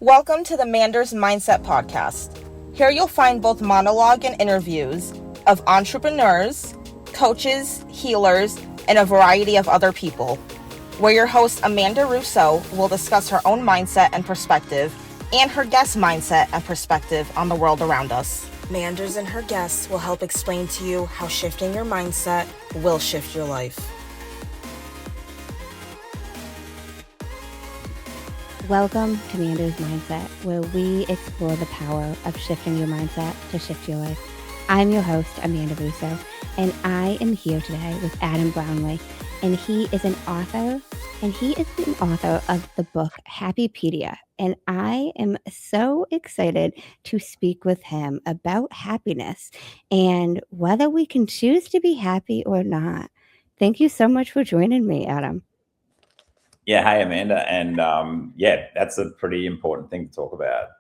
Welcome to the Manders Mindset podcast. Here you'll find both monologue and interviews of entrepreneurs, coaches, healers, and a variety of other people, where your host Amanda Russo will discuss her own mindset and perspective and her guest mindset and perspective on the world around us. Manders and her guests will help explain to you how shifting your mindset will shift your life. Welcome to Manders Mindset, where we explore the power of shifting your mindset to shift your life. I'm your host, Amanda Russo, and I am here today with Adam Brownlie, and he is an author, and he is the author of the book Happypedia, and I am so excited to speak with him about happiness and whether we can choose to be happy or not. Thank you so much for joining me, Adam. Yeah, hey Amanda, and that's a pretty important thing to talk about.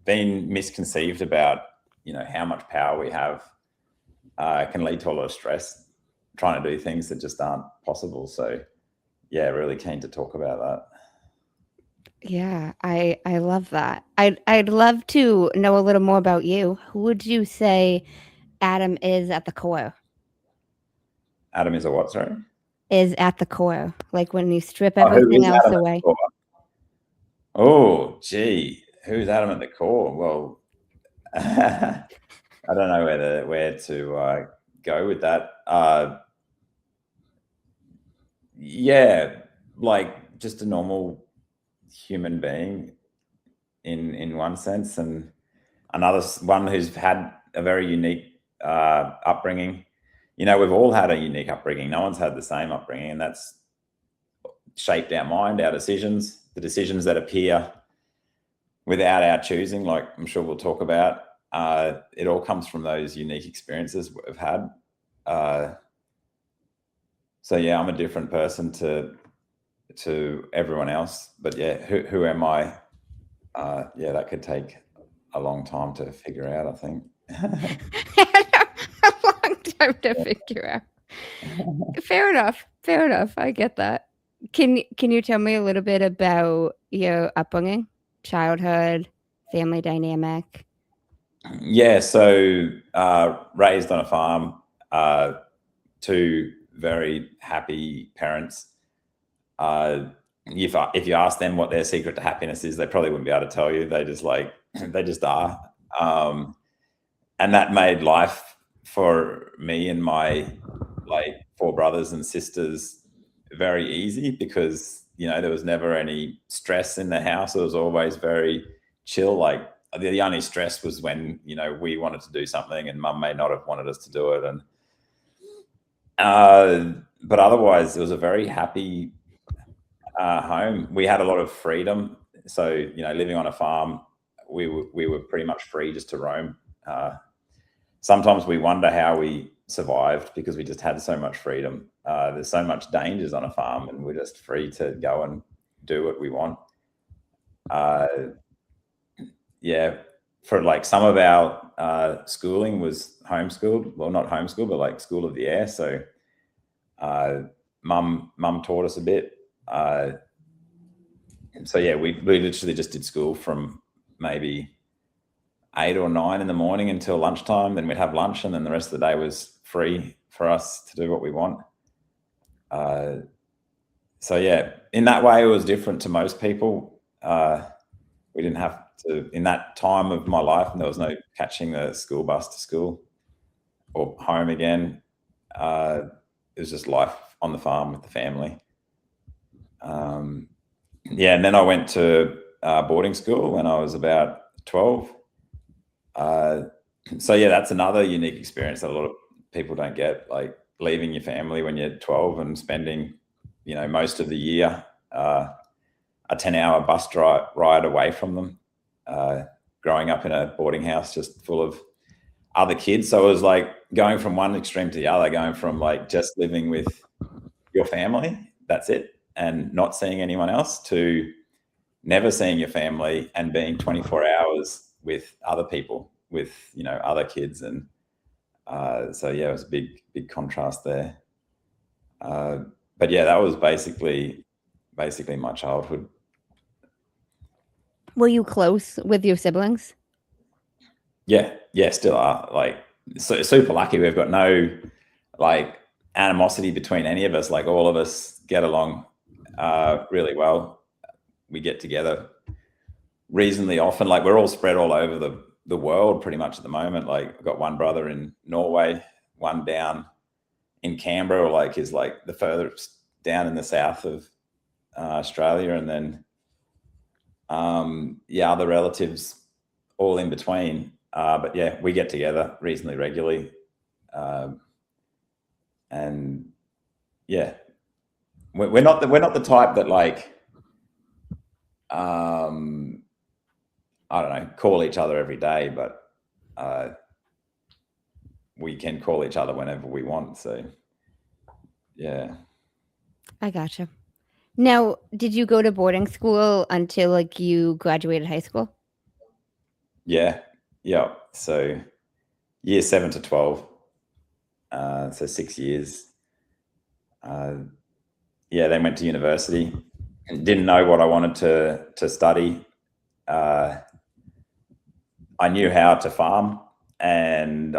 Being misconceived about how much power we have can lead to a lot of stress trying to do things that just aren't possible. So yeah, really keen to talk about that. Yeah, I love that. I'd love to know a little more about you. Who would you say Adam is at the core? Adam is a what, sorry? Is at the core, like when you strip everything else away. Oh, gee, who's Adam at the core? Well, I don't know where to go with that. Like just a normal human being in one sense, and another one who's had a very unique upbringing. We've all had a unique upbringing. No one's had the same upbringing, and that's shaped our mind, our decisions, the decisions that appear without our choosing, like I'm sure we'll talk about. It all comes from those unique experiences we've had. So yeah, I'm a different person to everyone else. But yeah, who am I? That could take a long time to figure out, I think. A long time to figure out. Fair enough. I get that. Can you tell me a little bit about your upbringing, childhood, family dynamic? Yeah, so raised on a farm, two very happy parents. If you ask them what their secret to happiness is, they probably wouldn't be able to tell you. They just are. And that made life for me and my four brothers and sisters very easy because there was never any stress in the house. It was always very chill. Like the only stress was when we wanted to do something and mum may not have wanted us to do it, and but otherwise it was a very happy home. We had a lot of freedom, so living on a farm, we were pretty much free just to roam. Sometimes we wonder how we survived because we just had so much freedom. There's so much dangers on a farm, and we're just free to go and do what we want. For like some of our schooling was homeschooled. Well, not homeschooled, but like school of the air. So mum taught us a bit. We literally just did school from maybe 8 or 9 in the morning until lunchtime. Then we'd have lunch, and then the rest of the day was free for us to do what we want. In that way, it was different to most people. We didn't have to, in that time of my life, and there was no catching the school bus to school or home again. It was just life on the farm with the family. And then I went to boarding school when I was about 12. That's another unique experience that a lot of people don't get, like leaving your family when you're 12 and spending, most of the year a 10-hour bus ride away from them, growing up in a boarding house just full of other kids. So it was like going from one extreme to the other, going from like just living with your family, that's it, and not seeing anyone else, to never seeing your family and being 24 hours with other people, with other kids. And it was a big contrast there. That was basically my childhood. Were you close with your siblings? Yeah, still are. Like, so super lucky. We've got no like animosity between any of us. Like, all of us get along really well. We get together reasonably often. Like, we're all spread all over the world pretty much at the moment. Like, I've got one brother in Norway, one down in Canberra, or like is like the furthest down in the south of Australia, and then other relatives all in between. But yeah, we get together reasonably regularly, and yeah, we're not the type that like I don't know, call each other every day, but we can call each other whenever we want. So yeah. I gotcha. Now, did you go to boarding school until like you graduated high school? Yeah. So year 7 to 12. So 6 years. Then went to university and didn't know what I wanted to study. I knew how to farm, and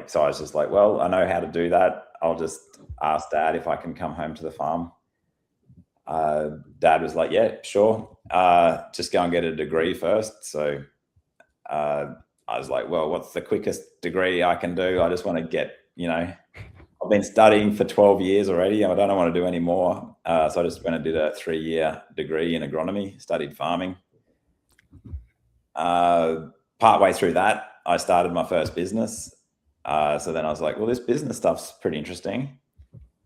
so I was just like, well, I know how to do that. I'll just ask Dad if I can come home to the farm. Dad was like, yeah, sure. Just go and get a degree first. So I was like, well, what's the quickest degree I can do? I just want to get, I've been studying for 12 years already. I don't want to do any more. So I just went and did a 3-year degree in agronomy, studied farming. Partway through that, I started my first business. So then I was like, well, this business stuff's pretty interesting.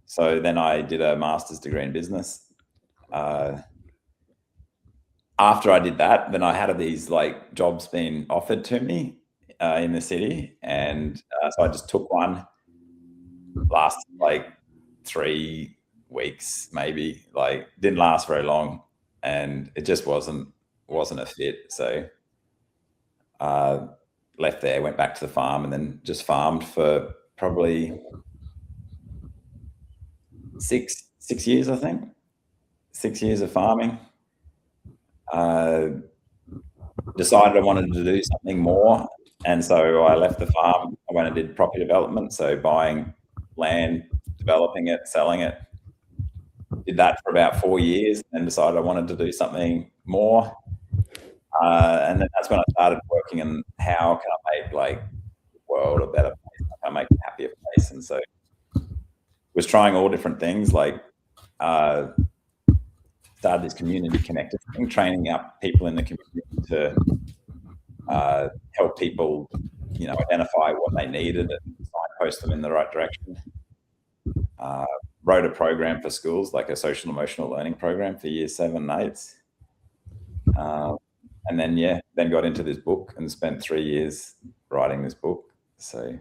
So then I did a master's degree in business. After I did that, then I had these like jobs being offered to me in the city. And so I just took one, lasted like 3 weeks, maybe, like didn't last very long, and it just wasn't a fit. So left there, went back to the farm, and then just farmed for probably six years, I think. 6 years of farming. Decided I wanted to do something more, and so I left the farm. I went and did property development, so buying land, developing it, selling it. Did that for about 4 years, and decided I wanted to do something more. And then that's when I started working on how can I make like the world a better place, how can I make a happier place. And so was trying all different things, like started this community connected thing, training up people in the community to help people, identify what they needed and signpost them in the right direction. Wrote a program for schools, like a social emotional learning program for years 7 and 8. And then got into this book and spent 3 years writing this book. So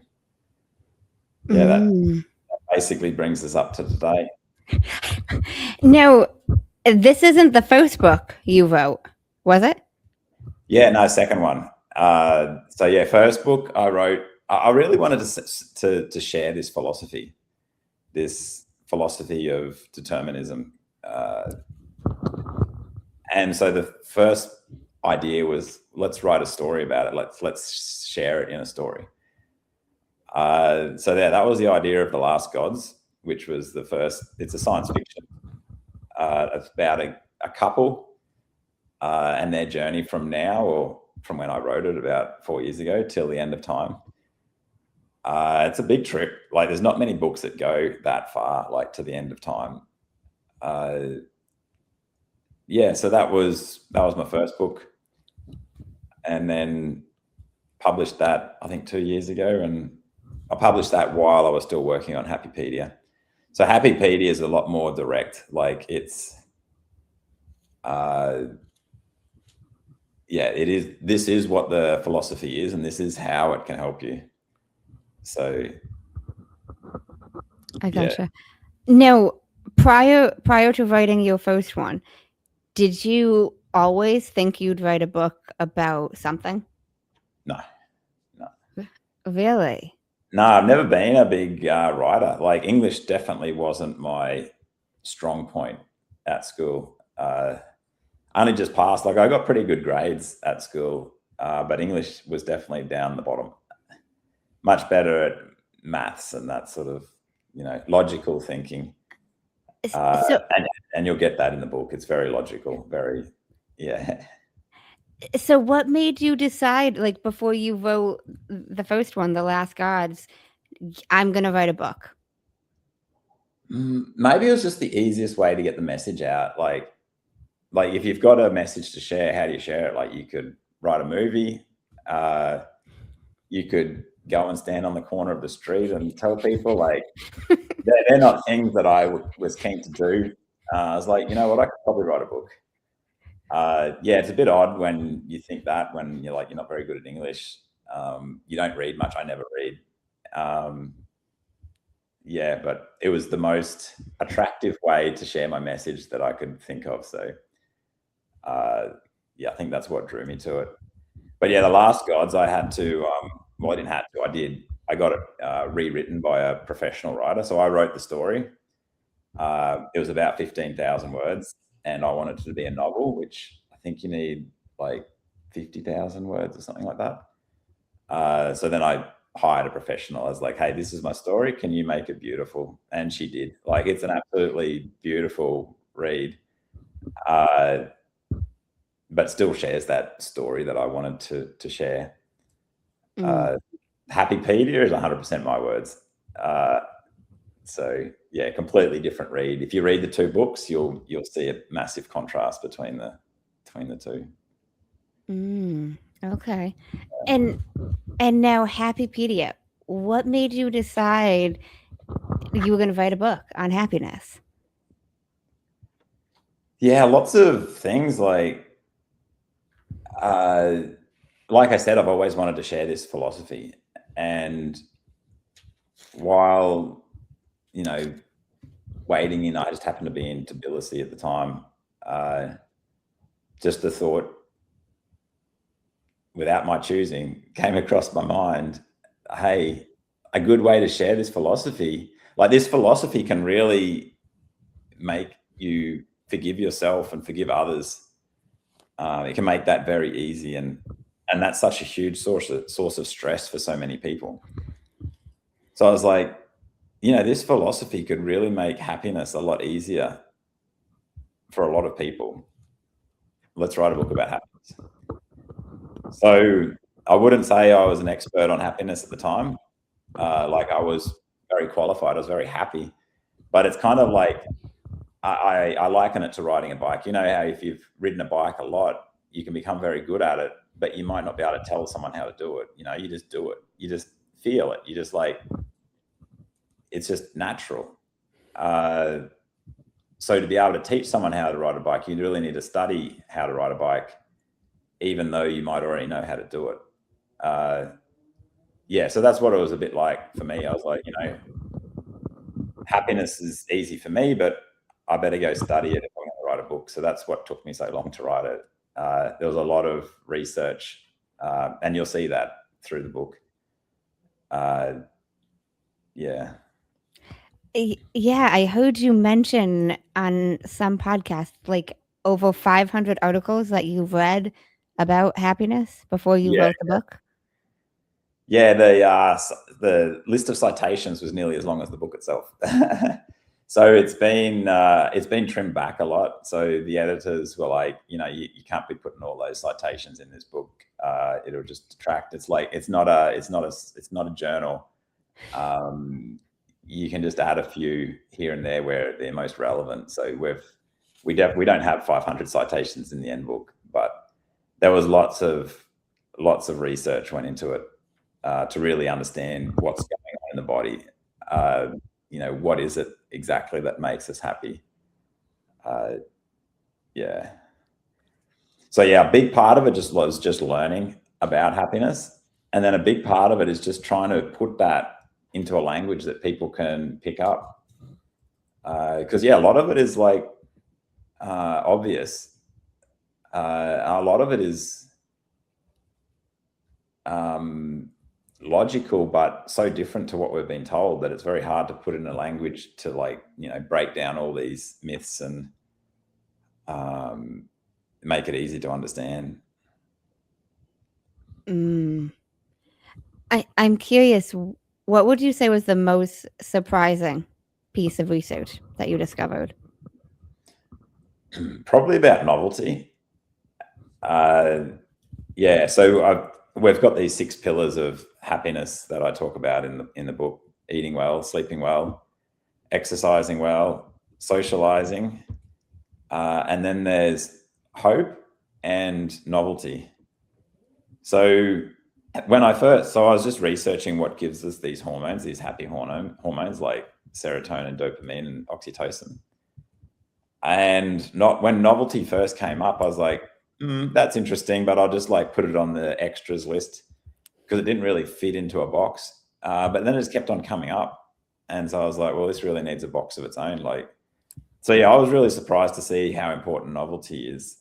that basically brings us up to today. Now, this isn't the first book you wrote, was it? Yeah, no, second one. First book I wrote, I really wanted to share this philosophy of determinism. And so the first idea was, let's write a story about it. Let's share it in a story. That was the idea of The Last Gods, which was the first. It's a science fiction. It's about a couple and their journey from now, or from when I wrote it about 4 years ago, till the end of time. It's a big trip. Like, there's not many books that go that far, like to the end of time. So that was my first book, and then published that, I think, 2 years ago, and I published that while I was still working on Happypedia. So Happypedia is a lot more direct. Like, it's it is. This is what the philosophy is, and this is how it can help you. So I gotcha. Now, prior to writing your first one, did you always think you'd write a book about something? No. Really? No, I've never been a big writer. Like, English definitely wasn't my strong point at school. I only just passed. Like, I got pretty good grades at school, but English was definitely down the bottom. Much better at maths and that sort of, logical thinking. And you'll get that in the book. It's very logical, very, yeah. So what made you decide, like, before you wrote the first one, The Last Gods, I'm going to write a book? Maybe it was just the easiest way to get the message out. Like if you've got a message to share, how do you share it? Like, you could write a movie. You could go and stand on the corner of the street and tell people. Like, they're not things that I was keen to do. I was like, you know what, I could probably write a book. Yeah, it's a bit odd when you think that, when you're like, you're not very good at English. You don't read much. I never read. Yeah, but it was the most attractive way to share my message that I could think of. So, yeah, I think that's what drew me to it. But yeah, The Last Gods, I had to, well, I didn't have to, I did. I got it rewritten by a professional writer. So I wrote the story. It was about 15,000 words, and I wanted it to be a novel, which I think you need like 50,000 words or something like that. So then I hired a professional. I was like, hey, this is my story. Can you make it beautiful? And she did. Like, it's an absolutely beautiful read, but still shares that story that I wanted to share. Happypedia is 100% my words. So yeah, completely different read. If you read the two books, you'll see a massive contrast between the two. Okay. And now Happypedia, what made you decide you were going to write a book on happiness? Yeah, lots of things. Like I said, I've always wanted to share this philosophy. And while, waiting in, I just happened to be in Tbilisi at the time. Just the thought, without my choosing, came across my mind, hey, a good way to share this philosophy. Like, this philosophy can really make you forgive yourself and forgive others. It can make that very easy. And that's such a huge source of stress for so many people. So I was like, this philosophy could really make happiness a lot easier for a lot of people. Let's write a book about happiness. So I wouldn't say I was an expert on happiness at the time. Like, I was very qualified. I was very happy. But it's kind of like, I liken it to riding a bike. You know how if you've ridden a bike a lot, you can become very good at it, but you might not be able to tell someone how to do it. You just do it. You just feel it. You just like, it's just natural. So to be able to teach someone how to ride a bike, you really need to study how to ride a bike, even though you might already know how to do it. Yeah, so that's what it was a bit like for me. I was like, happiness is easy for me, but I better go study it if I'm going to write a book. So that's what took me so long to write it. There was a lot of research, and you'll see that through the book. Yeah. Yeah, I heard you mention on some podcast, like, over 500 articles that you've read about happiness before you wrote the book. Yeah, the list of citations was nearly as long as the book itself. So it's been trimmed back a lot. So the editors were like, you can't be putting all those citations in this book. It'll just detract. It's like, it's not a journal. You can just add a few here and there where they're most relevant. So we don't have 500 citations in the end book, but there was lots of research went into it to really understand what's going on in the body. What is it exactly that makes us happy? Yeah. So yeah, a big part of it was just learning about happiness, and then a big part of it is just trying to put that into a language that people can pick up. Because yeah, a lot of it is like obvious. A lot of it is logical, but so different to what we've been told that it's very hard to put in a language to, like, break down all these myths and make it easy to understand. I'm curious, what would you say was the most surprising piece of research that you discovered? Probably about novelty. So we've got these 6 pillars of happiness that I talk about in the book: eating well, sleeping well, exercising well, socializing, and then there's hope and novelty. So I was just researching what gives us these hormones, these happy hormones like serotonin, dopamine, and oxytocin. And when novelty first came up, I was like, that's interesting, but I'll just like put it on the extras list because it didn't really fit into a box. But then it just kept on coming up. And so I was like, well, this really needs a box of its own. I was really surprised to see how important novelty is.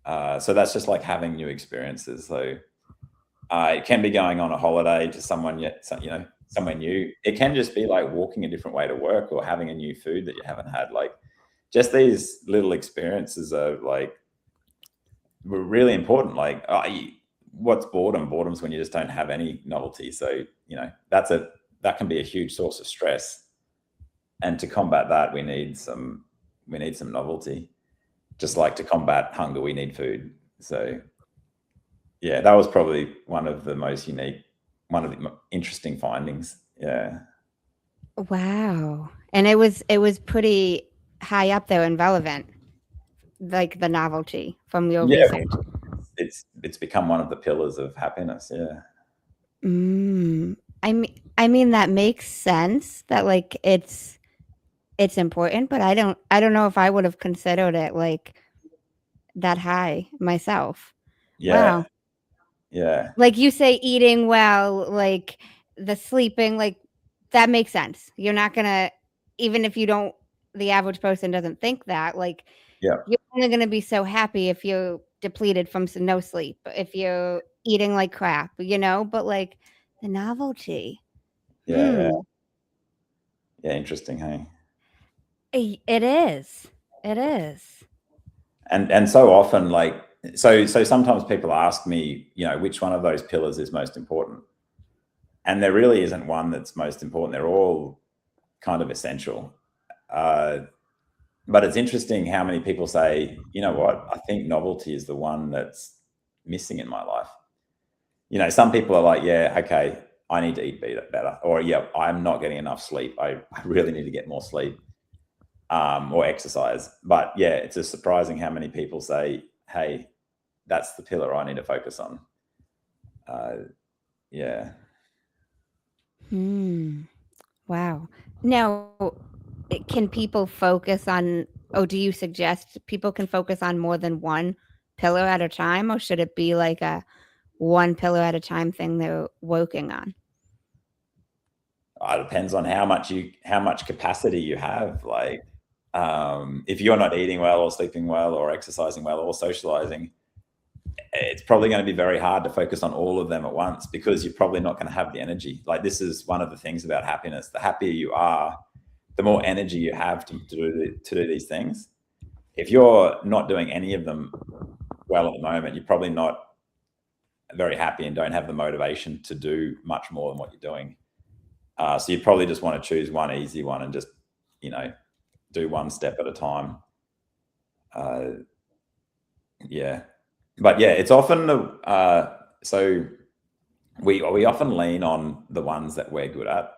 So that's just like having new experiences. So it can be going on a holiday to somewhere new. It can just be like walking a different way to work or having a new food that you haven't had. Like, just these little experiences are like really important. Like, what's boredom? Boredom's when you just don't have any novelty. So, that can be a huge source of stress. And to combat that, we need some novelty. Just like to combat hunger, we need food. So yeah, that was probably one of the interesting findings. Yeah. Wow. And it was pretty high up there and relevant, like the novelty from your research. It's become one of the pillars of happiness. Yeah. I mean that makes sense that like it's important, but I don't know if I would have considered it like that high myself. Yeah. Wow. Yeah. Like you say, eating well, like the sleeping, like that makes sense. You're not gonna, even if the average person doesn't think that, like, yeah, you're only gonna be so happy if you're depleted from no sleep, if you're eating like crap, but like the novelty. Yeah. Interesting, hey? It is. It is. And so often, so sometimes people ask me, which one of those pillars is most important? And there really isn't one that's most important. They're all kind of essential. But it's interesting how many people say, you know what, I think novelty is the one that's missing in my life. Some people are like, yeah, okay, I need to eat better. Or, yeah, I'm not getting enough sleep. I really need to get more sleep. Or exercise. But yeah, it's just surprising how many people say, hey, that's the pillar I need to focus on. Yeah. Wow. Now, can people focus on, or do you suggest people can focus on more than one pillar at a time, or should it be like a one pillar at a time thing they're working on? It depends on how much capacity you have. Like, if you're not eating well or sleeping well or exercising well or socializing, it's probably going to be very hard to focus on all of them at once because you're probably not going to have the energy. Like, this is one of the things about happiness. The happier you are, the more energy you have to do these things. If you're not doing any of them well at the moment, you're probably not very happy and don't have the motivation to do much more than what you're doing. So you probably just want to choose one easy one and just, do one step at a time. Yeah. But yeah, it's often so we often lean on the ones that we're good at.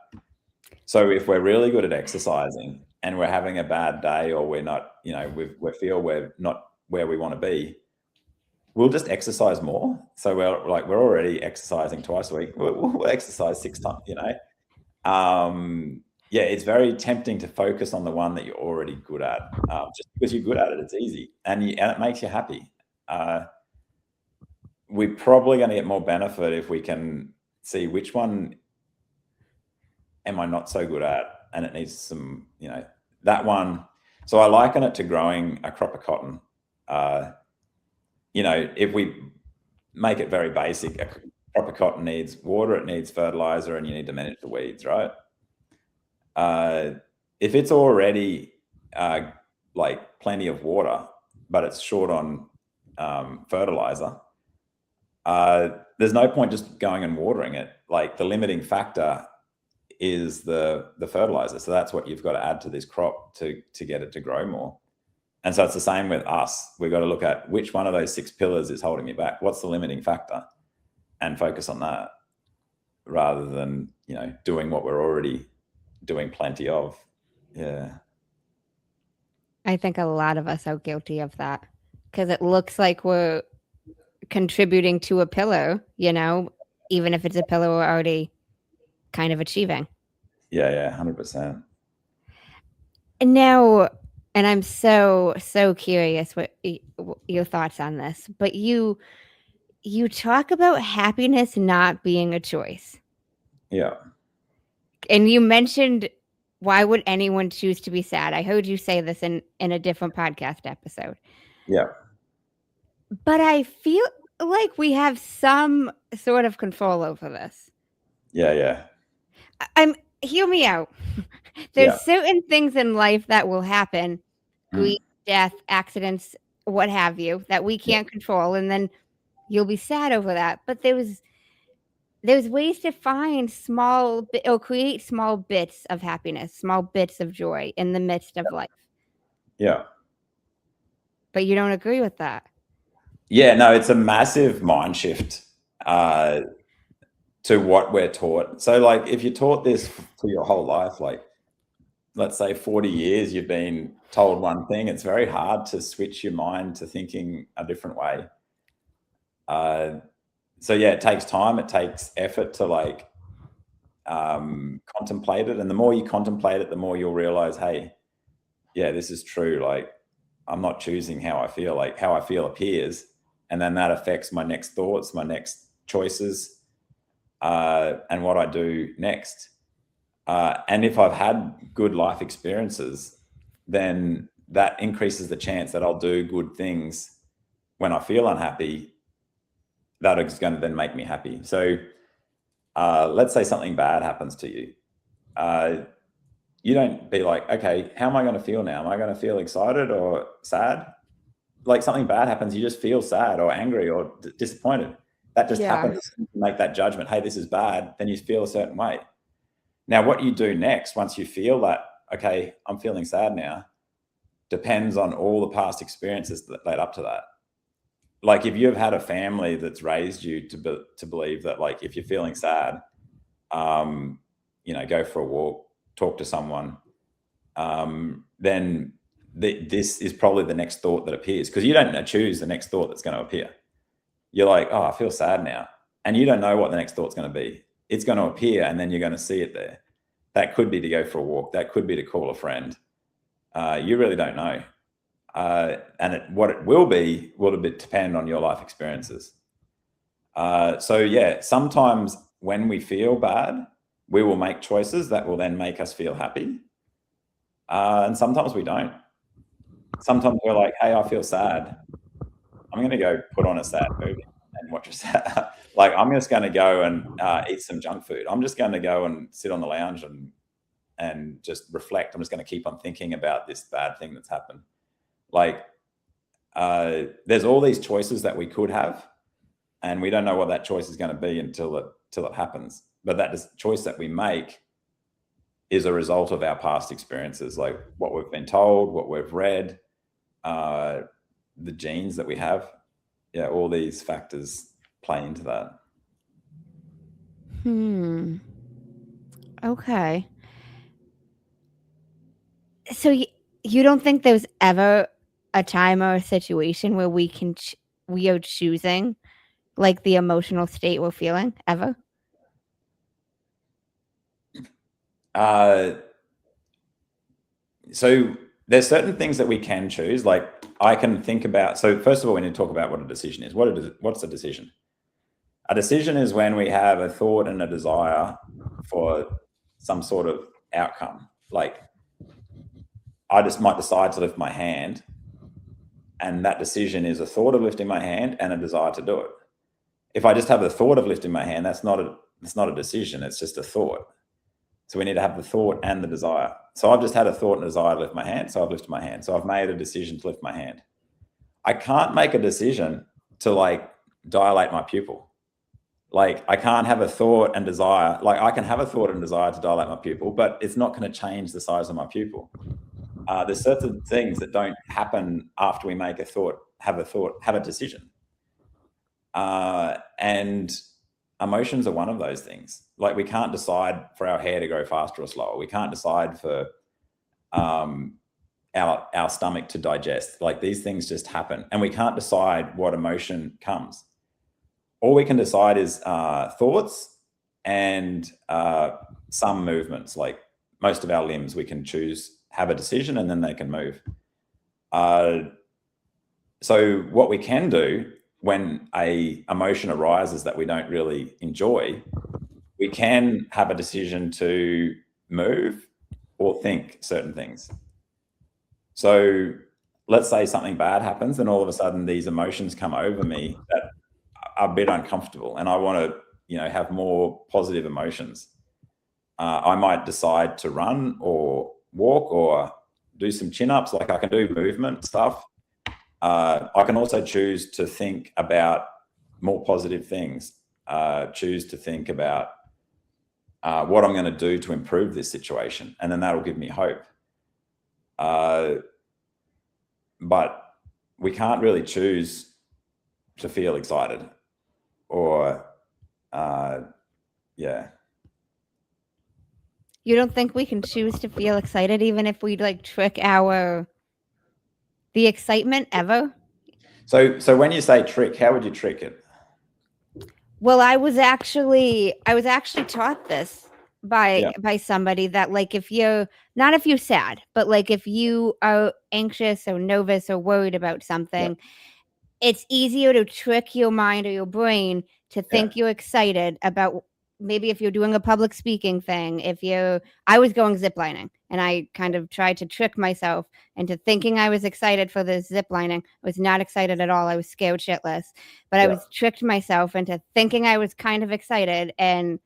So if we're really good at exercising and we're having a bad day, or we're not, we feel we're not where we want to be, we'll just exercise more. So we're already exercising twice a week. We'll exercise 6 times, Yeah, it's very tempting to focus on the one that you're already good at. Just because you're good at it, it's easy and it makes you happy. We're probably going to get more benefit if we can see which one am I not so good at, and it needs some, that one. So I liken it to growing a crop of cotton. If we make it very basic, a crop of cotton needs water, it needs fertilizer, and you need to manage the weeds, right? If it's already like plenty of water, but it's short on fertilizer, there's no point just going and watering it. Like, the limiting factor is the fertilizer. So that's what you've got to add to this crop to get it to grow more. And so it's the same with us. We've got to look at which one of those 6 pillars is holding me back. What's the limiting factor? And focus on that, rather than, doing what we're already doing plenty of. Yeah. I think a lot of us are guilty of that, because it looks like we're contributing to a pillar, even if it's a pillar we're already kind of achieving. Yeah, 100%. And now, and I'm so curious what your thoughts on this, but you talk about happiness not being a choice. Yeah. And you mentioned, why would anyone choose to be sad? I heard you say this in a different podcast episode. Yeah. But I feel like we have some sort of control over this. Yeah. Hear me out. There's certain things in life that will happen, grief, death, accidents, what have you, that we can't control, and then you'll be sad over that. But there's ways to find or create small bits of happiness, small bits of joy in the midst of life. Yeah. But you don't agree with that. Yeah, no, it's a massive mind shift to what we're taught. So, like, if you're taught this for your whole life, like, let's say 40 years you've been told one thing, it's very hard to switch your mind to thinking a different way. So yeah, it takes time, it takes effort to, like, contemplate it. And the more you contemplate it, the more you'll realize, hey, yeah, this is true. Like, I'm not choosing how I feel. Like, how I feel appears, and then that affects my next thoughts, my next choices, and what I do next. And if I've had good life experiences, then that increases the chance that I'll do good things when I feel unhappy. That is going to then make me happy. So let's say something bad happens to you. You don't be like, okay, how am I going to feel now? Am I going to feel excited or sad? Like, something bad happens, you just feel sad or angry or disappointed. That just happens. You make that judgment, hey, this is bad, then you feel a certain way. Now, what you do next, once you feel that, okay, I'm feeling sad now, depends on all the past experiences that led up to that. Like, if you've had a family that's raised you to believe that, like, if you're feeling sad, go for a walk, talk to someone, then this is probably the next thought that appears, because you don't choose the next thought that's going to appear. You're like, oh, I feel sad now. And you don't know what the next thought's going to be. It's going to appear, and then you're going to see it there. That could be to go for a walk. That could be to call a friend. You really don't know. What it will be will depend on your life experiences. So yeah, sometimes when we feel bad, we will make choices that will then make us feel happy. And sometimes we don't. Sometimes we're like, hey, I feel sad. I'm going to go put on a sad movie and watch a sad. Like, I'm just going to go and eat some junk food. I'm just going to go and sit on the lounge and just reflect. I'm just going to keep on thinking about this bad thing that's happened. Like, there's all these choices that we could have, and we don't know what that choice is going to be until it happens. But that choice that we make is a result of our past experiences, like what we've been told, what we've read, the genes that we have. Yeah, all these factors play into that. Okay. So you don't think there's ever a time or a situation where we are choosing, like, the emotional state we're feeling, ever? So there's certain things that we can choose. Like, I can think about, so first of all, we need to talk about what a decision is. What's a decision? A decision is when we have a thought and a desire for some sort of outcome. Like, I just might decide to lift my hand, and that decision is a thought of lifting my hand and a desire to do it. If I just have the thought of lifting my hand, that's not a decision. It's just a thought. So we need to have the thought and the desire. So I've just had a thought and a desire to lift my hand, so I've lifted my hand. So I've made a decision to lift my hand. I can't make a decision to like dilate my pupil. Like I can't have a thought and desire. Like I can have a thought and desire to dilate my pupil, but it's not going to change the size of my pupil. There's certain things that don't happen after we make a thought, have a decision. And emotions are one of those things. Like we can't decide for our hair to grow faster or slower. We can't decide for our stomach to digest. Like these things just happen, and we can't decide what emotion comes. All we can decide is thoughts and some movements. Like most of our limbs, we can choose, have a decision, and then they can move. So what we can do when a emotion arises that we don't really enjoy, we can have a decision to move or think certain things. So let's say something bad happens and all of a sudden these emotions come over me that are a bit uncomfortable, and I want to, have more positive emotions. I might decide to run or walk or do some chin-ups. Like I can do movement stuff. I can also choose to think about more positive things, choose to think about what I'm going to do to improve this situation. And then that'll give me hope. But we can't really choose to feel excited or, yeah. You don't think we can choose to feel excited even if we like trick the excitement ever? So when you say trick, how would you trick it? Well, I was actually taught this by somebody that like if you're sad, but like if you are anxious or nervous or worried about something, it's easier to trick your mind or your brain to think you're excited about. Maybe if you're doing a public speaking thing, I was going ziplining and I kind of tried to trick myself into thinking I was excited for the ziplining. I was not excited at all. I was scared shitless, but I was tricked myself into thinking I was kind of excited, and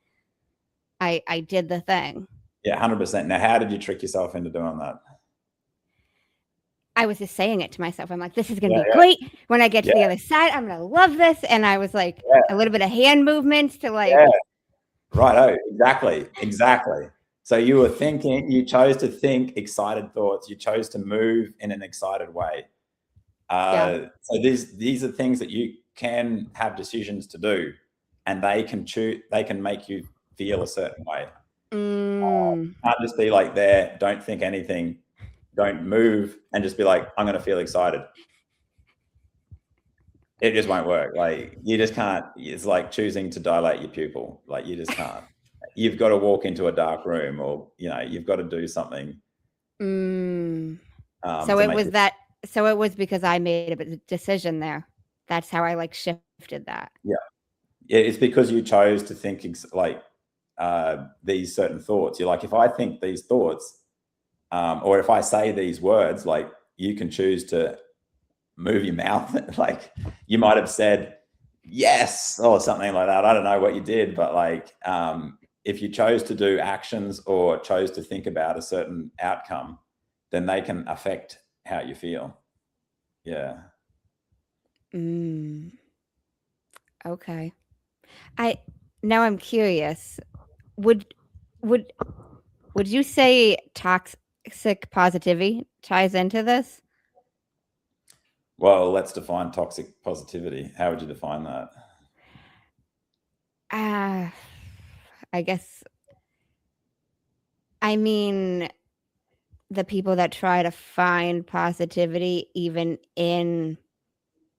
I did the thing. Yeah, 100%. Now, how did you trick yourself into doing that? I was just saying it to myself. I'm like, this is going to be great. When I get to the other side, I'm going to love this. And I was like, a little bit of hand movements to like. Yeah. Right. Oh, exactly. So you chose to think excited thoughts. You chose to move in an excited way. So these are things that you can have decisions to do, and they can make you feel a certain way. Can't just be like there, don't think anything, don't move, and just be like, I'm going to feel excited. It just won't work. Like you just can't. It's like choosing to dilate your pupil. Like you just can't. You've got to walk into a dark room, or you've got to do something. So it was because I made a decision there. That's how I like shifted that. Yeah, it's because you chose to think like these certain thoughts. You're like, if I think these thoughts, or if I say these words, like you can choose to move your mouth. Like you might have said yes or something like that. I don't know what you did, but like if you chose to do actions or chose to think about a certain outcome, then they can affect how you feel. Yeah. Okay. Now I'm curious. Would you say toxic positivity ties into this? Well, let's define toxic positivity. How would you define that? I guess, I mean, the people that try to find positivity even in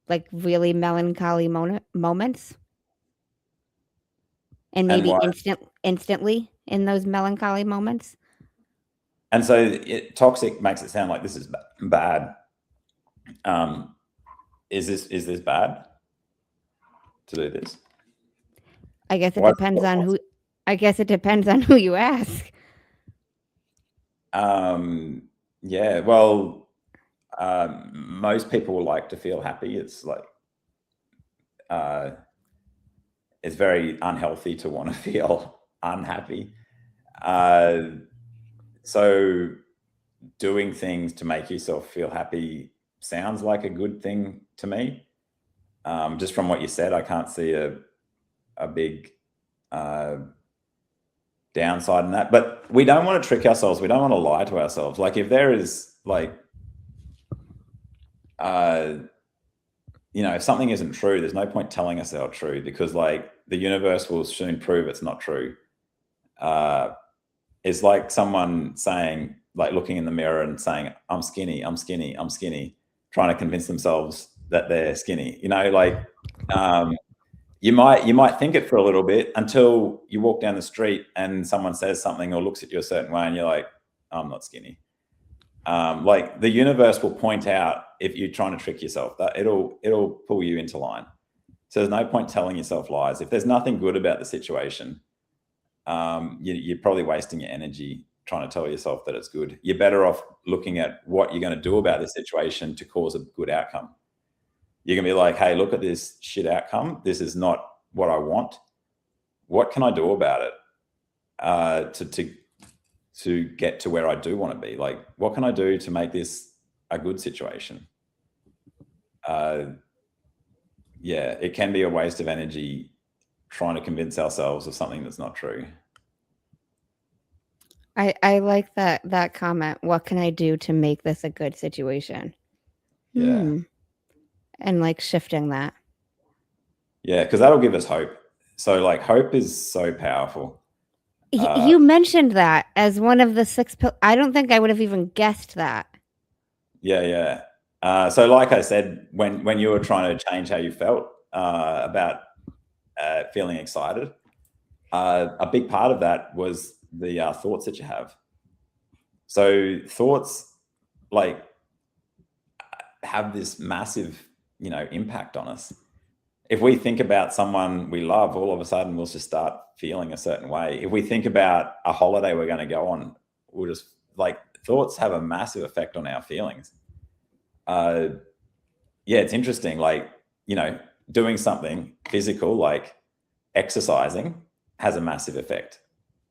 like really melancholy moments, and maybe instantly in those melancholy moments. And so toxic makes it sound like this is bad. Is this bad to do this? I guess it depends on who. I guess it depends on who you ask. Yeah. Well, most people like to feel happy. It's like it's very unhealthy to want to feel unhappy. So doing things to make yourself feel happy sounds like a good thing to me. Just from what you said, I can't see a big downside in that. But we don't want to trick ourselves. We don't want to lie to ourselves. Like if there is like, if something isn't true, there's no point telling us our true, because like the universe will soon prove it's not true. It's like someone saying, like looking in the mirror and saying, I'm skinny, I'm skinny, I'm skinny, trying to convince themselves that they're skinny. You might think it for a little bit until you walk down the street and someone says something or looks at you a certain way and you're like, I'm not skinny. Like the universe will point out if you're trying to trick yourself, that it'll pull you into line. So there's no point telling yourself lies. If there's nothing good about the situation, you're probably wasting your energy trying to tell yourself that it's good. You're better off looking at what you're going to do about this situation to cause a good outcome. You're going to be like, hey, look at this shit outcome. This is not what I want. What can I do about it to get to where I do want to be? Like, what can I do to make this a good situation? It can be a waste of energy trying to convince ourselves of something that's not true. I like that comment. What can I do to make this a good situation? Yeah. And like shifting that. Yeah, because that'll give us hope. So like hope is so powerful. You mentioned that as one of the 6 I don't think I would have even guessed that. Yeah. So like I said, when you were trying to change how you felt about feeling excited, a big part of that was the thoughts that you have. So thoughts like have this massive, impact on us. If we think about someone we love, all of a sudden we'll just start feeling a certain way. If we think about a holiday we're going to go on, we'll just like thoughts have a massive effect on our feelings. It's interesting. Like, doing something physical, like exercising, has a massive effect.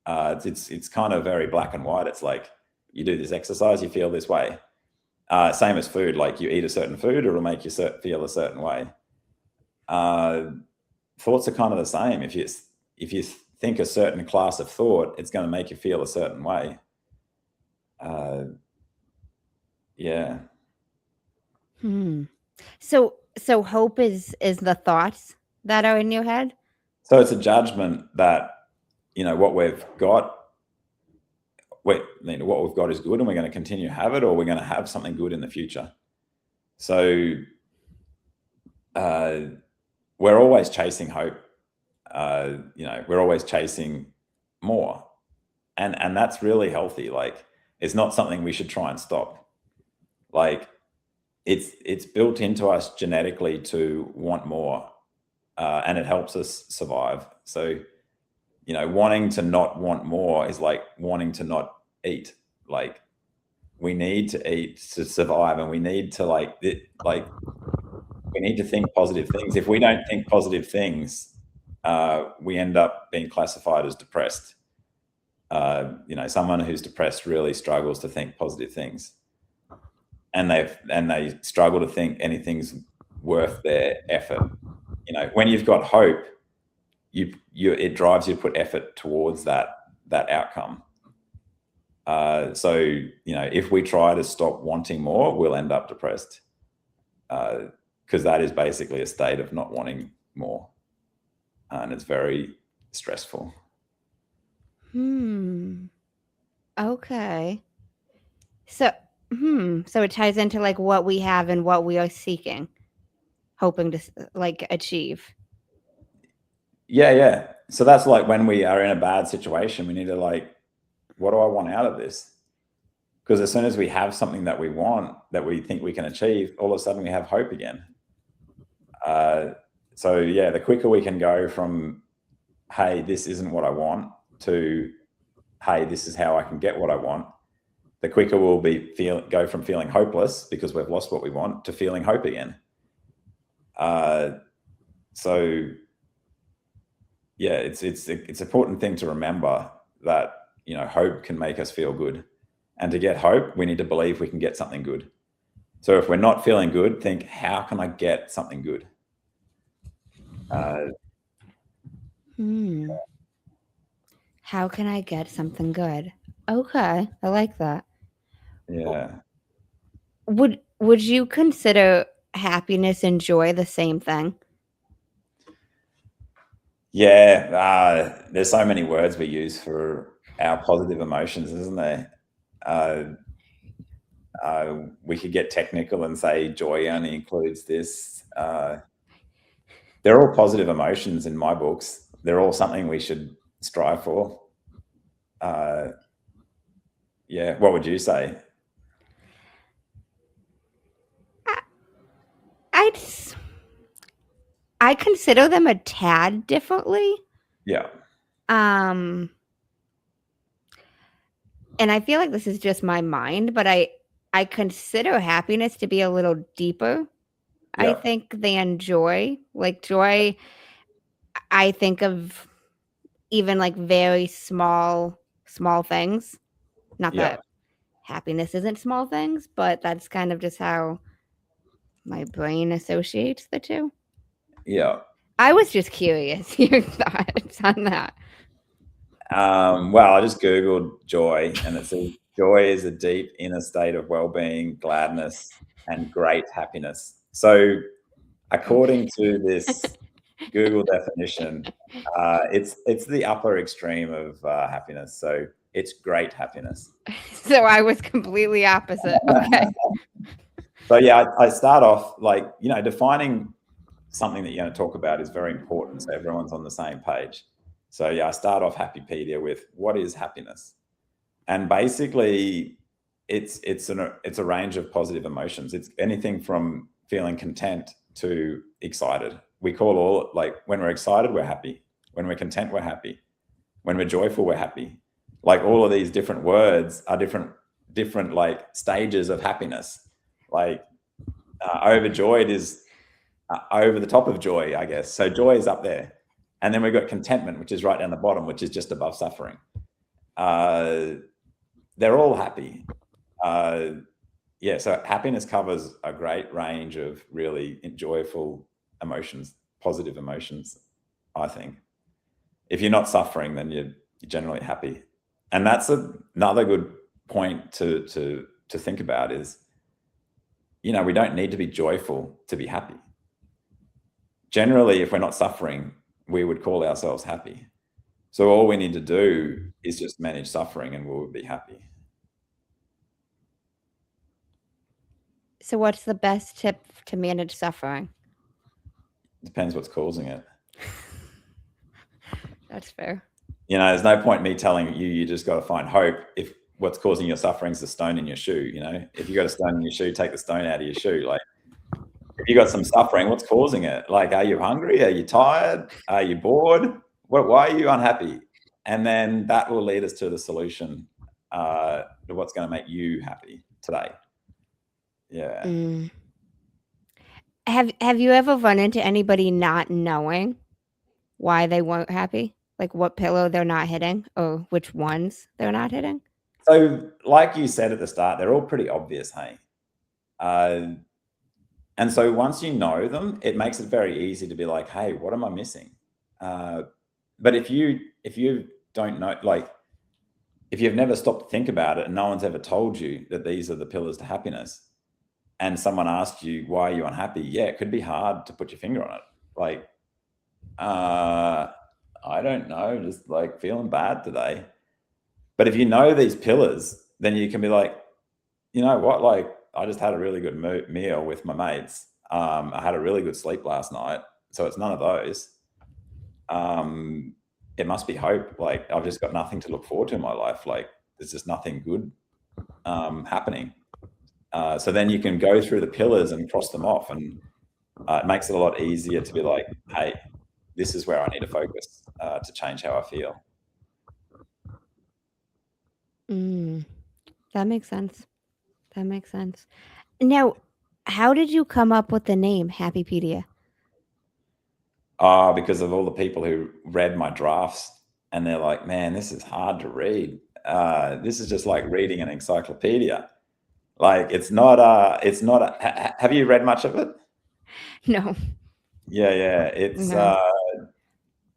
It's kind of very black and white. It's like you do this exercise, you feel this way. Same as food, like you eat a certain food, it'll make you feel a certain way. Thoughts are kind of the same. If you think a certain class of thought, it's going to make you feel a certain way. So hope is the thoughts that are in your head? So it's a judgment that, what we've got is good and we're going to continue to have it, or we're going to have something good in the future. So we're always chasing hope. We're always chasing more. And that's really healthy. Like, it's not something we should try and stop. Like, it's built into us genetically to want more, and it helps us survive. So, wanting to not want more is like wanting to not eat. Like, we need to eat to survive, and we need to we need to think positive things. If we don't think positive things, we end up being classified as depressed. Someone who's depressed really struggles to think positive things, and they struggle to think anything's worth their effort. When you've got hope, it drives you to put effort towards that outcome. So if we try to stop wanting more, we'll end up depressed, because that is basically a state of not wanting more, and it's very stressful. Okay. So it ties into like what we have and what we are seeking, hoping to like achieve. Yeah. So that's like when we are in a bad situation, we need to like, what do I want out of this? Because as soon as we have something that we want, that we think we can achieve, all of a sudden we have hope again. The quicker we can go from, hey, this isn't what I want, to, hey, this is how I can get what I want, the quicker we'll go from feeling hopeless because we've lost what we want to feeling hope again. It's important thing to remember that, hope can make us feel good. And to get hope, we need to believe we can get something good. So if we're not feeling good, think, how can I get something good? How can I get something good? Okay, I like that. Yeah. Would you consider happiness and joy the same thing? Yeah. There's so many words we use for our positive emotions, isn't there? We could get technical and say joy only includes this. They're all positive emotions in my books. They're all something we should strive for. Yeah. What would you say? I consider them a tad differently. Yeah. And I feel like this is just my mind, but I consider happiness to be a little deeper, I Yeah. think, than joy. Like joy, I think of even like very small things. Not Yeah. that happiness isn't small things, but that's kind of just how my brain associates the two. Yeah. I was just curious your thoughts on that. Well, I just Googled joy, and it says joy is a deep inner state of well-being, gladness, and great happiness. So according to this Google definition, it's the upper extreme of happiness. So it's great happiness. So I was completely opposite. Okay. So yeah, I start off like, defining something that you're going to talk about is very important, so everyone's on the same page. So yeah, I start off Happypedia with what is happiness, and basically, it's a range of positive emotions. It's anything from feeling content to excited. We call all, like, when we're excited, we're happy. When we're content, we're happy. When we're joyful, we're happy. Like, all of these different words are different like stages of happiness. Like, overjoyed is over the top of joy, I guess. So joy is up there. And then we've got contentment, which is right down the bottom, which is just above suffering. They're all happy. So happiness covers a great range of really joyful emotions, positive emotions, I think. If you're not suffering, then you're generally happy. And that's another good point to think about is, we don't need to be joyful to be happy. Generally, if we're not suffering, we would call ourselves happy. So all we need to do is just manage suffering and we'll be happy. So what's the best tip to manage suffering? Depends what's causing it. That's fair. There's no point me telling you just got to find hope if what's causing your suffering is the stone in your shoe. If you got a stone in your shoe, take the stone out of your shoe. Like, if you got some suffering, what's causing it? Like, are you hungry? Are you tired? Are you bored? Why are you unhappy? And then that will lead us to the solution to what's going to make you happy today. Yeah. Have you ever run into anybody not knowing why they weren't happy? Like what pillow they're not hitting or which ones they're not hitting? So like you said at the start, they're all pretty obvious, hey? And so once you know them, it makes it very easy to be like, hey, what am I missing? But if you don't know, like, if you've never stopped to think about it and no one's ever told you that these are the pillars to happiness, and someone asked you, why are you unhappy? Yeah, it could be hard to put your finger on it. Like, I don't know, just like feeling bad today. But if you know these pillars, then you can be like, you know what? Like, I just had a really good meal with my mates. I had a really good sleep last night. So it's none of those. It must be hope. Like, I've just got nothing to look forward to in my life. Like, there's just nothing good happening. So then you can go through the pillars and cross them off, and it makes it a lot easier to be like, hey, this is where I need to focus to change how I feel. That makes sense. Now, how did you come up with the name Happypedia? Because of all the people who read my drafts and they're like, man, this is hard to read. This is just like reading an encyclopedia. Like it's not have you read much of it? No. Yeah. No.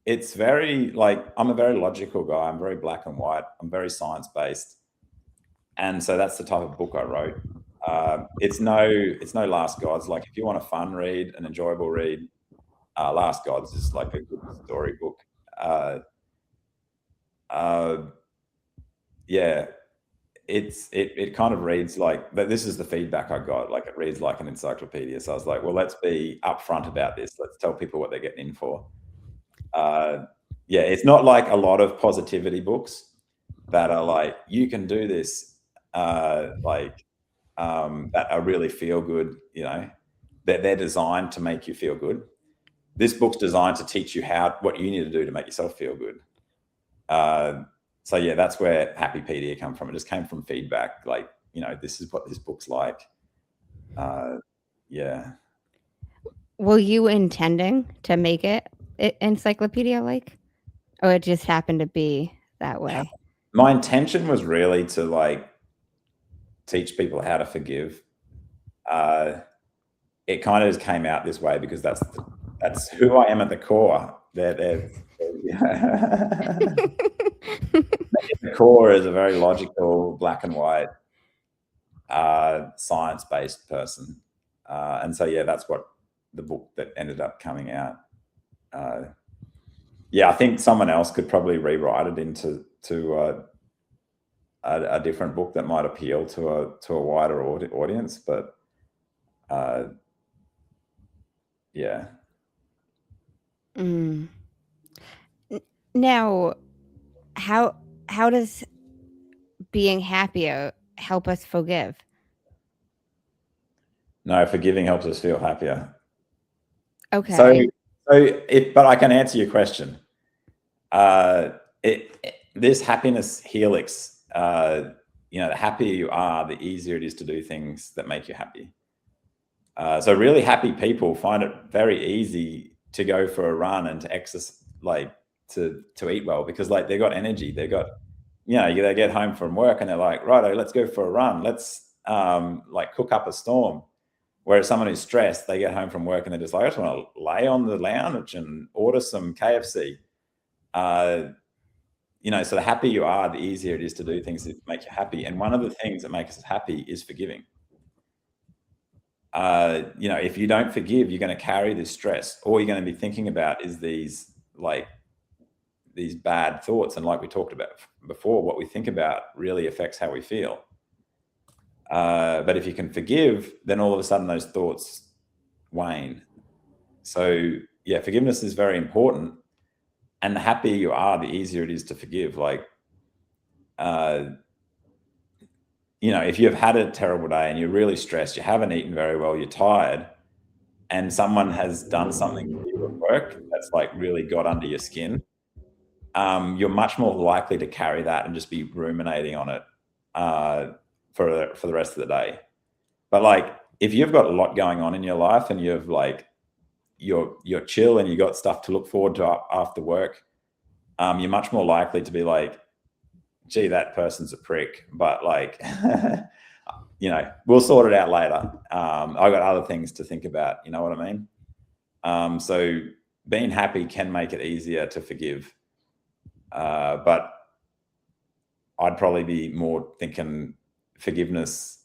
It's very like, I'm a very logical guy. I'm very black and white. I'm very science based. And so that's the type of book I wrote. It's no Last Gods. Like if you want a fun read, an enjoyable read, Last Gods is like a good story book. Yeah, it kind of reads like, this is the feedback I got. Like it reads like an encyclopedia. So I was like, well, let's be upfront about this. Let's tell people what they're getting in for. Yeah, it's not like a lot of positivity books that are like, you can do this, that are really feel good, that they're designed to make you feel good. This book's designed to teach you what you need to do to make yourself feel good. So yeah, that's where Happypedia came from. It just came from feedback, like, this is what this book's like. Yeah. Were you intending to make it encyclopedia like, or it just happened to be that way? My intention was really to like teach people how to forgive. It kind of just came out this way because that's who I am at the core. The core is a very logical, black and white, science-based person, and so yeah, that's what the book that ended up coming out. Yeah, I think someone else could probably rewrite it into a different book that might appeal to a wider audience, but yeah. Now, how does being happier help us forgive? No, forgiving helps us feel happier. Okay. But I can answer your question. This happiness helix, the happier you are, the easier it is to do things that make you happy. So really happy people find it very easy to go for a run and to exercise, like to eat well, because like they've got energy. They got, they get home from work and they're like, righto, let's go for a run. Let's like cook up a storm. Whereas someone who's stressed, they get home from work and they're just like, I just want to lay on the lounge and order some KFC. So the happier you are, the easier it is to do things that make you happy. And one of the things that makes us happy is forgiving. If you don't forgive, you're going to carry this stress. All you're going to be thinking about is these bad thoughts. And like we talked about before, what we think about really affects how we feel. But if you can forgive, then all of a sudden those thoughts wane. So yeah, forgiveness is very important. And the happier you are, the easier it is to forgive. Like, if you've had a terrible day and you're really stressed, you haven't eaten very well, you're tired, and someone has done something to you at work that's like really got under your skin, you're much more likely to carry that and just be ruminating on it for the rest of the day. But like, if you've got a lot going on in your life and you've like, you're chill and you got stuff to look forward to after work, you're much more likely to be like, gee, that person's a prick, but like, we'll sort it out later. I've got other things to think about, you know what I mean? So being happy can make it easier to forgive. But I'd probably be more thinking forgiveness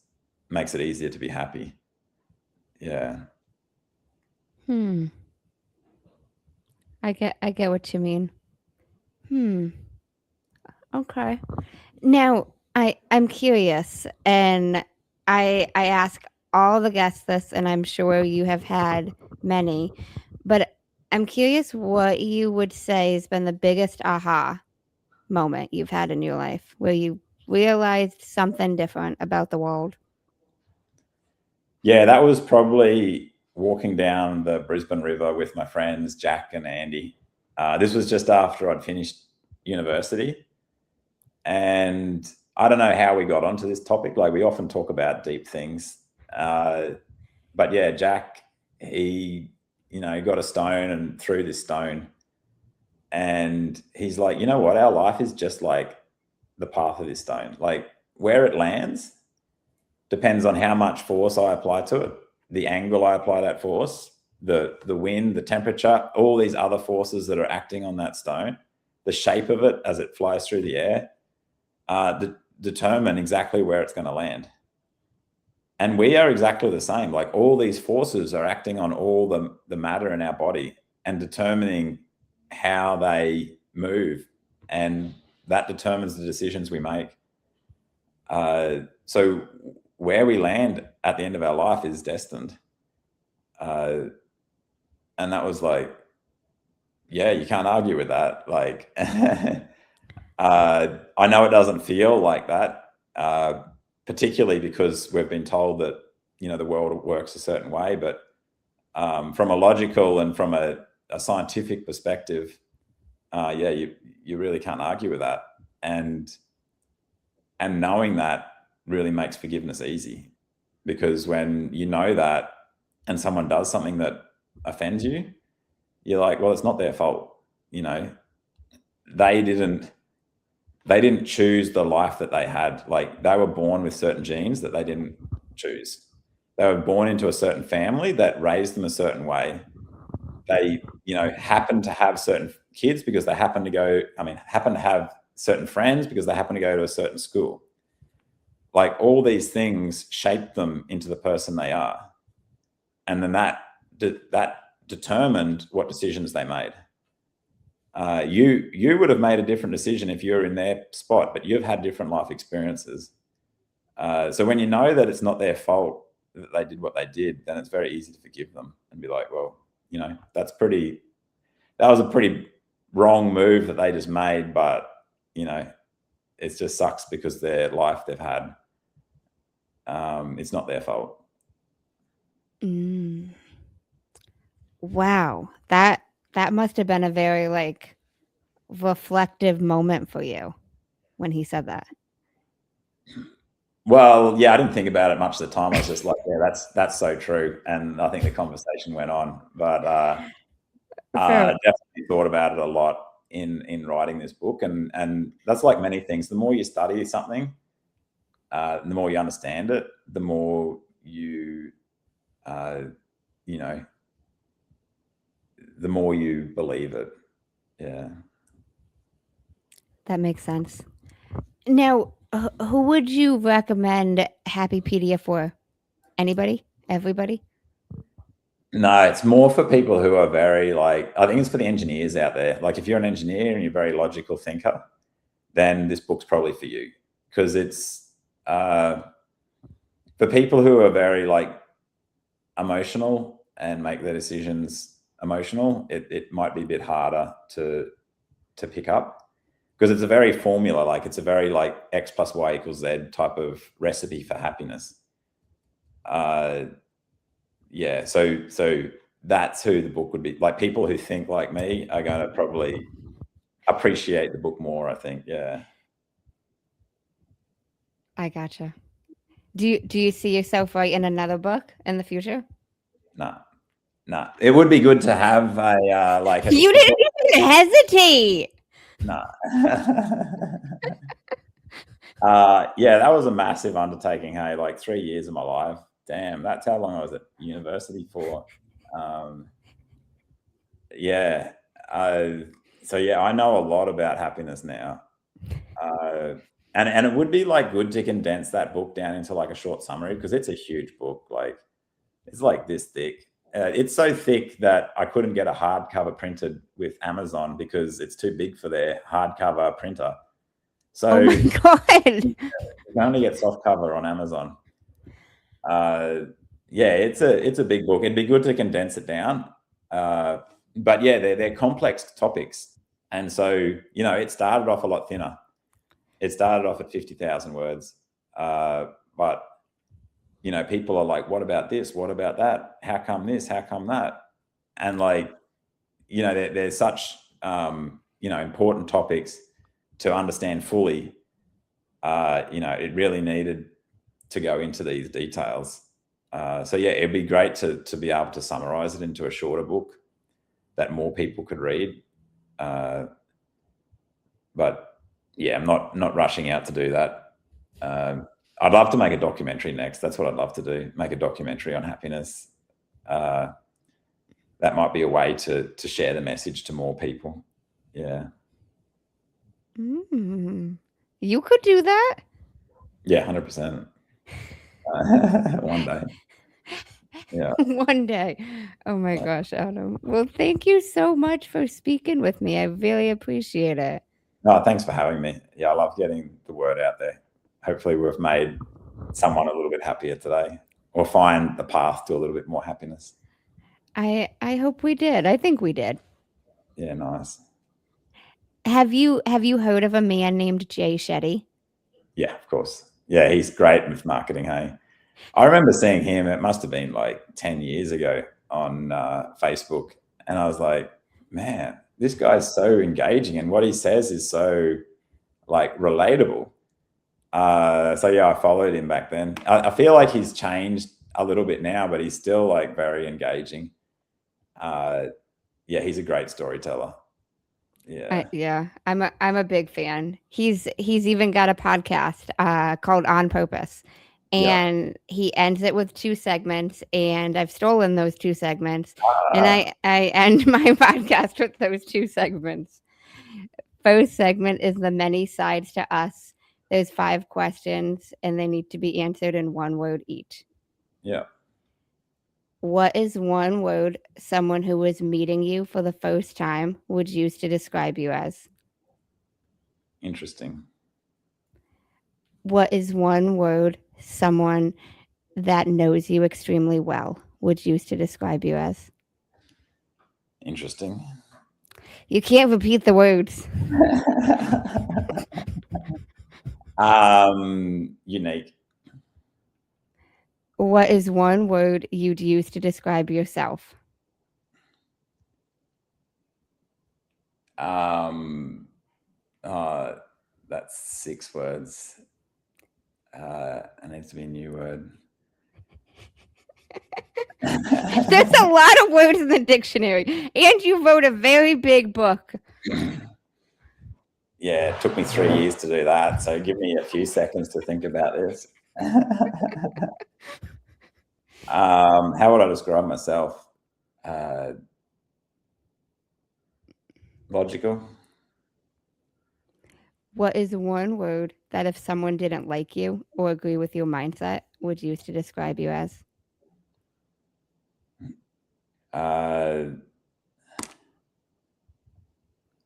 makes it easier to be happy. Yeah. I get what you mean. Okay. Now, I'm curious, and I ask all the guests this, and I'm sure you have had many, but I'm curious what you would say has been the biggest aha moment you've had in your life, where you realized something different about the world. Yeah, that was probably walking down the Brisbane River with my friends, Jack and Andy. This was just after I'd finished university. And I don't know how we got onto this topic. Like, we often talk about deep things. But yeah, Jack, he, got a stone and threw this stone. And he's like, you know what? Our life is just like the path of this stone. Like, where it lands depends on how much force I apply to it, the angle I apply that force, the wind, the temperature, all these other forces that are acting on that stone, the shape of it as it flies through the air, determine exactly where it's going to land. And we are exactly the same. Like, all these forces are acting on all the matter in our body and determining how they move, and that determines the decisions we make. So where we land at the end of our life is destined. And that was like, yeah, you can't argue with that. Like, I know it doesn't feel like that, particularly because we've been told that, the world works a certain way, but from a logical and from a scientific perspective, yeah, you really can't argue with that. And knowing that really makes forgiveness easy, because when you know that and someone does something that offends you, you're like, well, it's not their fault. They didn't choose the life that they had. Like, they were born with certain genes that they didn't choose. They were born into a certain family that raised them a certain way. They, happen to have certain kids because they happen to have certain friends because they happen to go to a certain school. Like, all these things shape them into the person they are. And then that determined what decisions they made. You would have made a different decision if you're in their spot, but you've had different life experiences. So when you know that it's not their fault that they did what they did, then it's very easy to forgive them and be like, well, that was a pretty wrong move that they just made, but it just sucks because their life they've had, it's not their fault. Wow, that must have been a very reflective moment for you when he said that. Well, yeah, I didn't think about it much at the time. I was just like, yeah, that's so true. And I think the conversation went on, but I definitely thought about it a lot in writing this book. And that's like many things. The more you study something, the more you understand it, the more you, the more you believe it. Yeah. That makes sense. Now, who would you recommend Happypedia for? Anybody? Everybody? No, it's more for people who are very I think it's for the engineers out there. Like, if you're an engineer and you're a very logical thinker, then this book's probably for you, because it's for people who are very emotional and make their decisions emotional. It might be a bit harder to pick up, because it's a very formula, it's a very X plus Y equals Z type of recipe for happiness. Yeah, so that's who the book would be. Like, people who think like me are going to probably appreciate the book more, I think. Yeah. I gotcha. Do you see yourself writing another book in the future? No. It would be good to have a You didn't even hesitate. No. Yeah, that was a massive undertaking. Hey, 3 years of my life. Damn, that's how long I was at university for. Yeah. So yeah, I know a lot about happiness now. And it would be good to condense that book down into a short summary, because it's a huge book. It's this thick. It's so thick that I couldn't get a hardcover printed with Amazon because it's too big for their hardcover printer. So, oh my God. You can only get soft cover on Amazon. Yeah, it's a big book. It'd be good to condense it down. But yeah, they're complex topics. And so, it started off a lot thinner. It started off at 50,000 words. But people are like, what about this? What about that? How come this? How come that? And there's such, important topics to understand fully. It really needed to go into these details. So yeah, it'd be great to be able to summarize it into a shorter book that more people could read. But yeah, I'm not rushing out to do that. I'd love to make a documentary next. That's what I'd love to do. Make a documentary on happiness. That might be a way to share the message to more people. Yeah. You could do that. Yeah, 100%. One day. Yeah. One day. Oh my gosh, Adam. Well, thank you so much for speaking with me. I really appreciate it. No, thanks for having me. Yeah, I love getting the word out there. Hopefully we've made someone a little bit happier today, or find the path to a little bit more happiness. I hope we did. I think we did. Yeah, nice. Have you heard of a man named Jay Shetty? Yeah, of course. Yeah, he's great with marketing, hey? I remember seeing him, it must have been like 10 years ago on Facebook. And I was like, man, this guy's so engaging and what he says is so like relatable. So yeah, I followed him back then. I feel like he's changed a little bit now, but he's still like very engaging. Yeah, he's a great storyteller. Yeah. I'm a big fan. He's even got a podcast called On Purpose. And he ends it with 2 segments, and I've stolen those 2 segments. And I end my podcast with those 2 segments. First segment is the many sides to us. There's 5 questions, and they need to be answered in 1 word each. Yeah. What is 1 word someone who was meeting you for the first time would use to describe you as? Interesting. What is 1 word someone that knows you extremely well would use to describe you as? Interesting. You can't repeat the words. Unique. What is 1 word you'd use to describe yourself? That's 6 words. It needs to be a new word. There's a lot of words in the dictionary, and you wrote a very big book. Yeah, it took me 3 years to do that. So give me a few seconds to think about this. How would I describe myself? Logical. What is 1 word that if someone didn't like you or agree with your mindset would use to describe you as?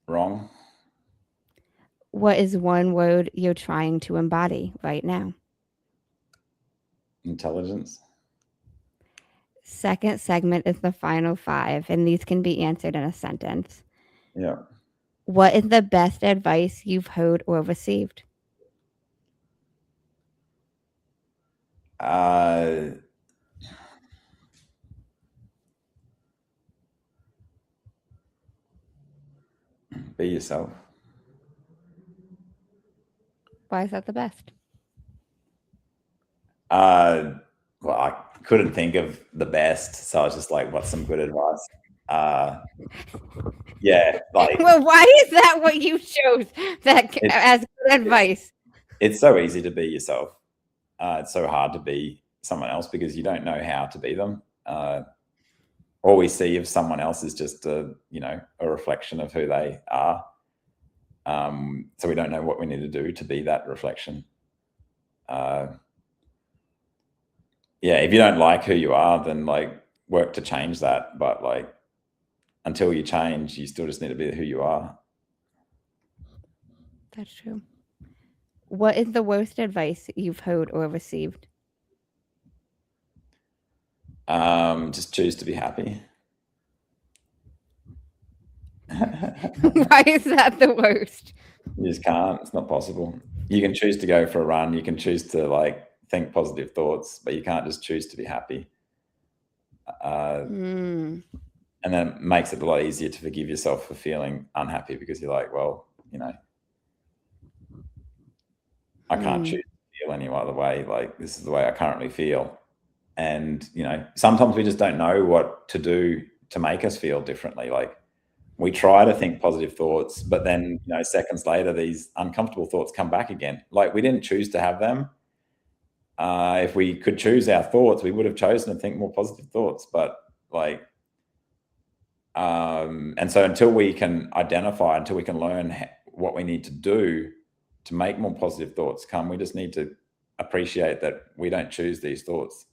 Wrong. What is 1 word you're trying to embody right now? Intelligence. Second segment is the final 5, and these can be answered in a sentence. Yeah. What is the best advice you've heard or received? Be yourself. Why is that the best? Well, I couldn't think of the best, so I was just like, what's some good advice? Yeah, like. Well, why is that what you chose as good advice? It's so easy to be yourself. It's so hard to be someone else because you don't know how to be them. All we see of someone else is just a reflection of who they are. So we don't know what we need to do to be that reflection. If you don't like who you are, then like work to change that. But like until you change, you still just need to be who you are. That's true. What is the worst advice you've heard or received? Just choose to be happy. Why is that the worst? You just can't. It's not possible. You can choose to go for a run. You can choose to like think positive thoughts, but you can't just choose to be happy. And then it makes it a lot easier to forgive yourself for feeling unhappy because you're like, well, I can't choose to feel any other way. Like this is the way I currently feel. And, sometimes we just don't know what to do to make us feel differently. Like we try to think positive thoughts, but then, seconds later, these uncomfortable thoughts come back again. Like we didn't choose to have them. if we could choose our thoughts, we would have chosen to think more positive thoughts. But like, and so until we can identify, until we can learn what we need to do to make more positive thoughts come, we just need to appreciate that we don't choose these thoughts.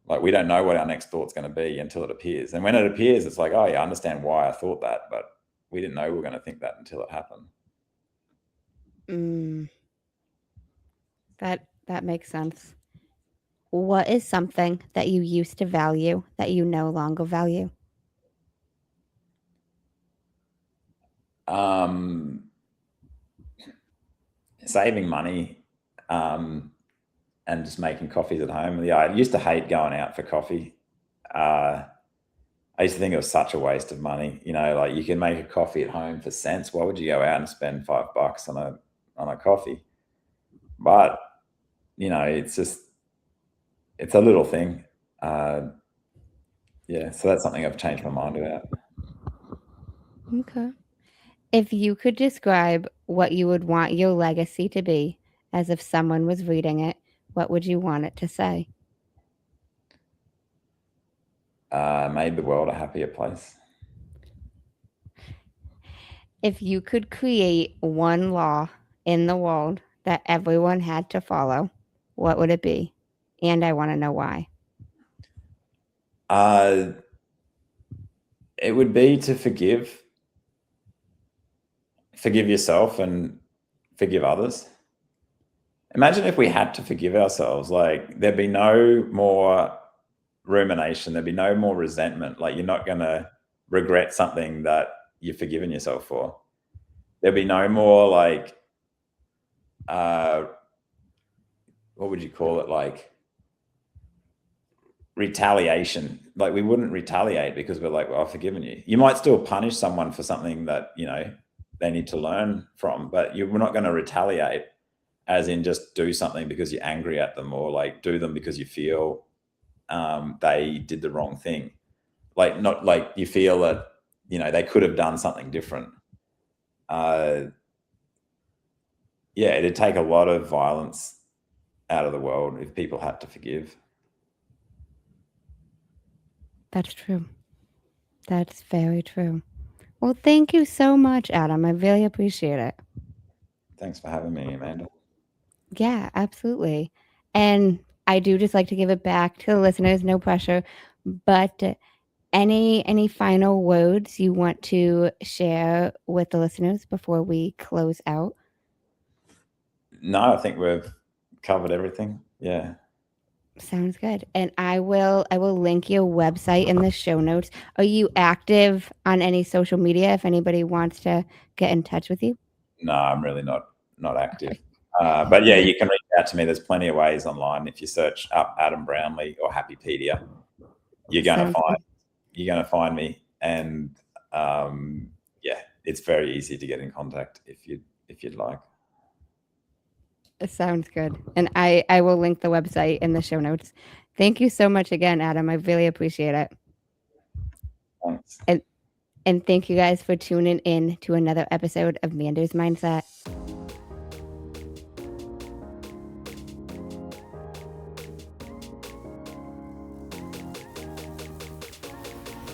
Like, we don't know what our next thought's going to be until it appears. And when it appears, it's like, oh yeah, I understand why I thought that, but we didn't know we were going to think that until it happened. That makes sense. What is something that you used to value that you no longer value? Saving money, and just making coffees at home. Yeah, I used to hate going out for coffee. I used to think it was such a waste of money. You know, like, you can make a coffee at home for cents. Why would you go out and spend $5 on a coffee? But, you know, it's a little thing. Yeah, so that's something I've changed my mind about. Okay. If you could describe what you would want your legacy to be, as if someone was reading it, what would you want it to say? Made the world a happier place. If you could create one law in the world that everyone had to follow, what would it be? And I want to know why. It would be to forgive yourself and forgive others. Imagine if we had to forgive ourselves. Like, there'd be no more rumination, there'd be no more resentment. Like, you're not going to regret something that you've forgiven yourself for. There'd be no more, like, what would you call it, like, retaliation. Like, we wouldn't retaliate because we're like, well, I've forgiven you. You might still punish someone for something that, you know, they need to learn from, but we're not going to retaliate, as in just do something because you're angry at them, or like do them because you feel they did the wrong thing. Like, not like you feel that, you know, they could have done something different. Yeah, it'd take a lot of violence out of the world if people had to forgive. That's true. That's very true. Well, thank you so much, Adam. I really appreciate it. Thanks for having me, Amanda. Yeah, absolutely. And I do just like to give it back to the listeners, no pressure, but any final words you want to share with the listeners before we close out? No, I think we've covered everything. Yeah. Sounds good. And I will link your website in the show notes. Are you active on any social media if anybody wants to get in touch with you? No, I'm really not active. But yeah, you can reach out to me. There's plenty of ways online. If you search up Adam Brownlie or Happypedia, you're going to find me. And yeah, it's very easy to get in contact if you'd like. It sounds good. And I will link the website in the show notes. Thank you so much again, Adam. I really appreciate it. Thanks. And thank you guys for tuning in to another episode of Manders Mindset.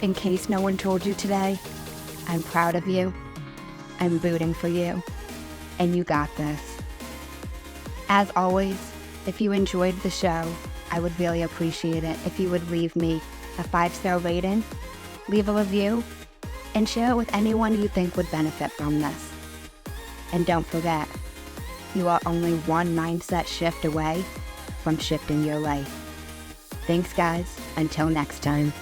In case no one told you today, I'm proud of you. I'm rooting for you. And you got this. As always, if you enjoyed the show, I would really appreciate it if you would leave me a 5-star rating, leave a review, and share it with anyone you think would benefit from this. And don't forget, you are only one mindset shift away from shifting your life. Thanks, guys. Until next time.